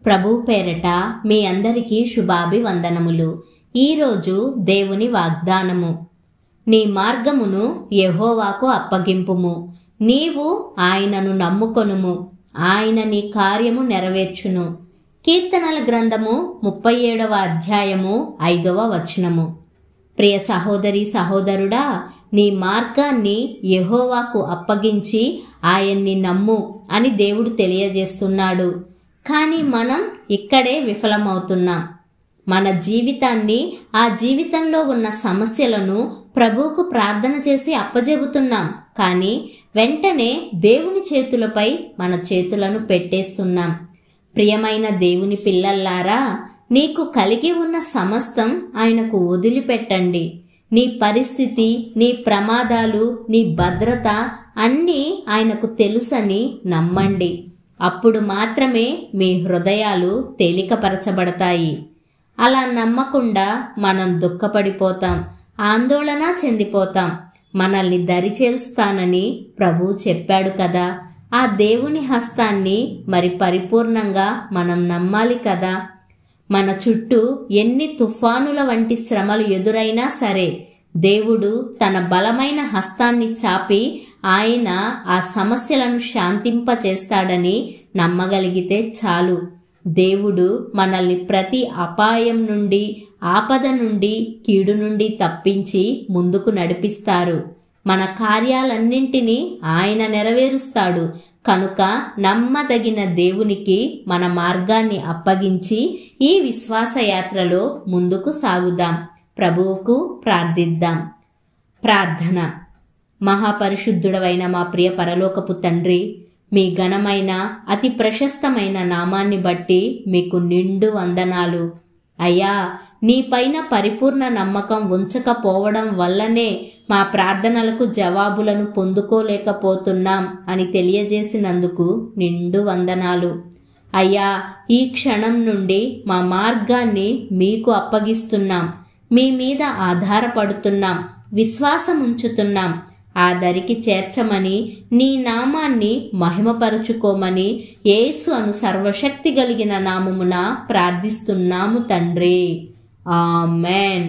ప్రభు పేరట మీ అందరికీ శుభాభివందనములు. ఈరోజు దేవుని వాగ్దానము. నీ మార్గమును యెహోవాకు అప్పగింపుము, నీవు ఆయనను నమ్ముకొనుము, ఆయన నీ కార్యము నెరవేర్చును. కీర్తనల గ్రంథము 37వ అధ్యాయము 5వ వచనము. ప్రియ సహోదరి సహోదరుడా, నీ మార్గాన్ని యెహోవాకు అప్పగించి ఆయన్ని నమ్ము అని దేవుడు తెలియజేస్తున్నాడు. కానీ మనం ఇక్కడే విఫలమవుతున్నాం. మన జీవితాన్ని, ఆ జీవితంలో ఉన్న సమస్యలను ప్రభువుకు ప్రార్థన చేసి అప్పజెబుతున్నాం. కానీ వెంటనే దేవుని చేతులపై మన చేతులను పెట్టేస్తున్నాం. ప్రియమైన దేవుని పిల్లల్లారా, నీకు కలిగి ఉన్న సమస్తం ఆయనకు వదిలిపెట్టండి. నీ పరిస్థితి, నీ ప్రమాదాలు, నీ భద్రత అన్నీ ఆయనకు తెలుసని నమ్మండి. అప్పుడు మాత్రమే మీ హృదయాలు తేలికపరచబడతాయి. అలా నమ్మకుండా మనం దుఃఖపడిపోతాం, ఆందోళన చెందిపోతాం. మనల్ని దరిచేరుస్తానని ప్రభువు చెప్పాడు కదా. ఆ దేవుని హస్తాన్ని మరి పరిపూర్ణంగా మనం నమ్మాలి కదా. మన చుట్టూ ఎన్ని తుఫానుల వంటి శ్రమలు ఎదురైనా సరే, దేవుడు తన బలమైన హస్తాన్ని చాపి ఆయన ఆ సమస్యలను శాంతింపచేస్తాడని నమ్మగలిగితే చాలు. దేవుడు మనల్ని ప్రతి అపాయం నుండి, ఆపద నుండి, కీడు నుండి తప్పించి ముందుకు నడిపిస్తారు. మన కార్యాలన్నింటినీ ఆయన నెరవేరుస్తాడు. కనుక నమ్మదగిన దేవునికి మన మార్గాన్ని అప్పగించి ఈ విశ్వాసయాత్రలో ముందుకు సాగుదాం. ప్రభువుకు ప్రార్థిద్దాం. ప్రార్థన. మహాపరిశుద్ధుడవైన మా ప్రియ పరలోకపు తండ్రి, మీ ఘనమైన అతి ప్రశస్తమైన నామాన్ని బట్టి మీకు నిండు వందనాలు. అయ్యా, నీపైన పరిపూర్ణ నమ్మకం ఉంచకపోవడం వల్లనే మా ప్రార్థనలకు జవాబులను పొందుకోలేకపోతున్నాం అని తెలియజేసినందుకు నిండు వందనాలు. అయ్యా, ఈ క్షణం నుండి మా మార్గాన్ని మీకు అప్పగిస్తున్నాం. మీ మీద ఆధారపడుతున్నాం, విశ్వాసం ఉంచుతున్నాం. ఆ దరికి చేర్చమని, నీ నామాన్ని మహిమపరుచుకోమని యేసు అను సర్వశక్తి కలిగిన నామమున ప్రార్థిస్తున్నాము తండ్రి. ఆమెన్.